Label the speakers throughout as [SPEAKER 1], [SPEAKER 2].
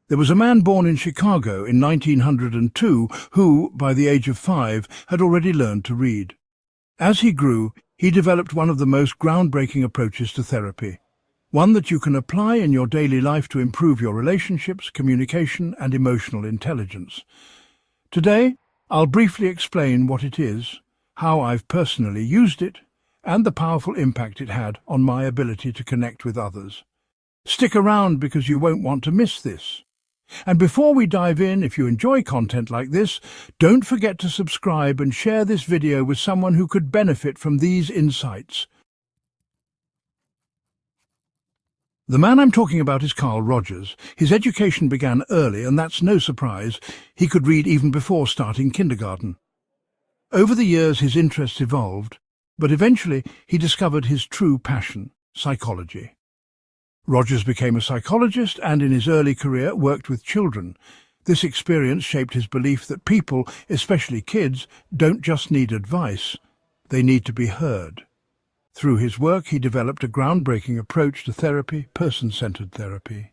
[SPEAKER 1] There was a man born in Chicago in 1902 who, by the age of 5, had already learned to read. As he grew, he developed one of the most groundbreaking approaches to therapy, one that you can apply in your daily life to improve your relationships, communication, and emotional intelligence. Today, I'll briefly explain what it is, how I've personally used it, and the powerful impact it had on my ability to connect with others. Stick around because you won't want to miss this. And before we dive in, if you enjoy content like this, don't forget to subscribe and share this video with someone who could benefit from these insights. The man I'm talking about is Carl Rogers. His education began early, and that's no surprise. He could read even before starting kindergarten. Over the years, his interests evolved, but eventually he discovered his true passion, psychology. Rogers became a psychologist and in his early career worked with children. This experience shaped his belief that people, especially kids, don't just need advice, they need to be heard. Through his work, he developed a groundbreaking approach to therapy, person-centered therapy.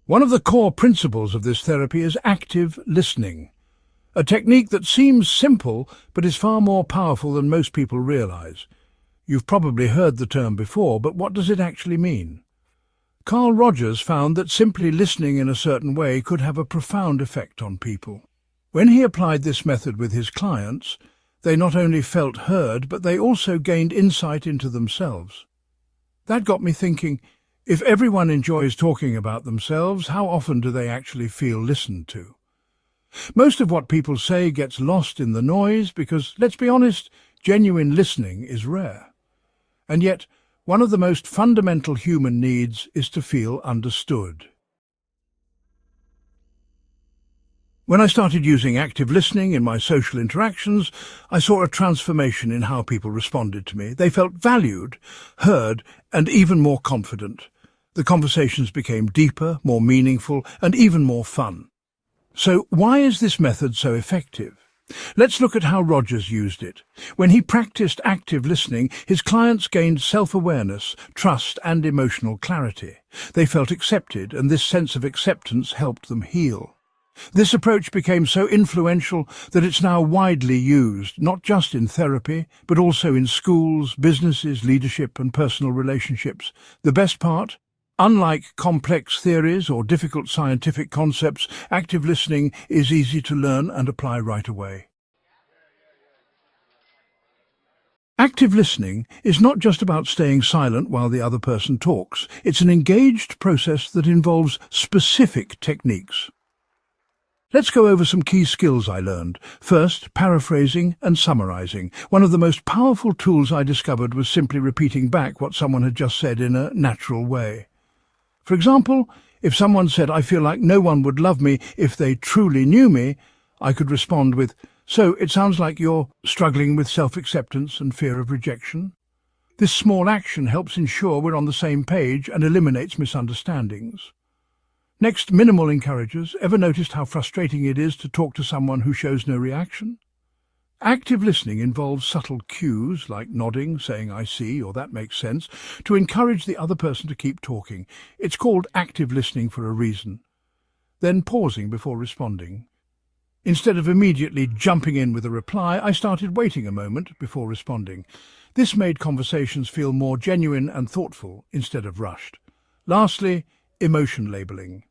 [SPEAKER 1] One of the core principles of this therapy is active listening, a technique that seems simple but is far more powerful than most people realize. You've probably heard the term before, but what does it actually mean? Carl Rogers found that simply listening in a certain way could have a profound effect on people. When he applied this method with his clients, they not only felt heard, but they also gained insight into themselves. That got me thinking, if everyone enjoys talking about themselves, how often do they actually feel listened to? Most of what people say gets lost in the noise because, let's be honest, genuine listening is rare. And yet, one of the most fundamental human needs is to feel understood. When I started using active listening in my social interactions, I saw a transformation in how people responded to me. They felt valued, heard, and even more confident. The conversations became deeper, more meaningful, and even more fun. So why is this method so effective? Let's look at how Rogers used it. When he practiced active listening, his clients gained self-awareness, trust, and emotional clarity. They felt accepted, and this sense of acceptance helped them heal. This approach became so influential that it's now widely used, not just in therapy, but also in schools, businesses, leadership, and personal relationships. The best part? Unlike complex theories or difficult scientific concepts, active listening is easy to learn and apply right away. Active listening is not just about staying silent while the other person talks. It's an engaged process that involves specific techniques. Let's go over some key skills I learned. First, paraphrasing and summarizing. One of the most powerful tools I discovered was simply repeating back what someone had just said in a natural way. For example, if someone said, "I feel like no one would love me if they truly knew me," I could respond with, "So it sounds like you're struggling with self-acceptance and fear of rejection." This small action helps ensure we're on the same page and eliminates misunderstandings. Next, minimal encouragers. Ever noticed how frustrating it is to talk to someone who shows no reaction? Active listening involves subtle cues like nodding, saying "I see" or "that makes sense" to encourage the other person to keep talking. It's called active listening for a reason. Then pausing before responding. Instead of immediately jumping in with a reply, I started waiting a moment before responding. This made conversations feel more genuine and thoughtful instead of rushed. Lastly, emotion labeling.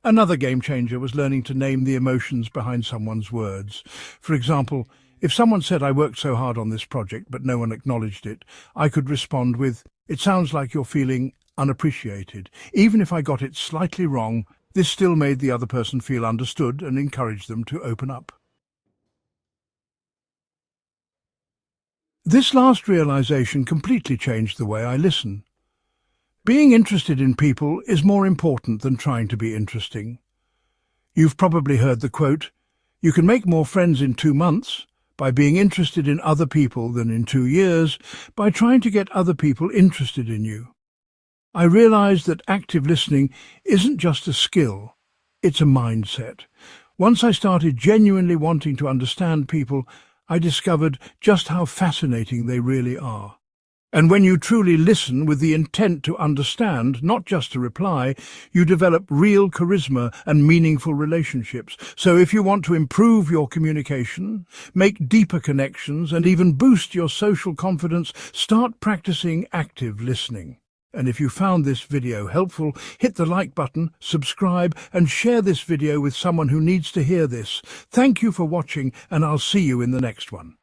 [SPEAKER 1] Another game changer was learning to name the emotions behind someone's words. For example, if someone said, "I worked so hard on this project, but no one acknowledged it," I could respond with, "It sounds like you're feeling unappreciated." Even if I got it slightly wrong, this still made the other person feel understood and encouraged them to open up. This last realization completely changed the way I listen. Being interested in people is more important than trying to be interesting. You've probably heard the quote, "You can make more friends in 2 months by being interested in other people than in 2 years by trying to get other people interested in you." I realized that active listening isn't just a skill, it's a mindset. Once I started genuinely wanting to understand people, I discovered just how fascinating they really are. And when you truly listen with the intent to understand, not just to reply, you develop real charisma and meaningful relationships. So if you want to improve your communication, make deeper connections, and even boost your social confidence, start practicing active listening. And if you found this video helpful, hit the like button, subscribe, and share this video with someone who needs to hear this. Thank you for watching, and I'll see you in the next one.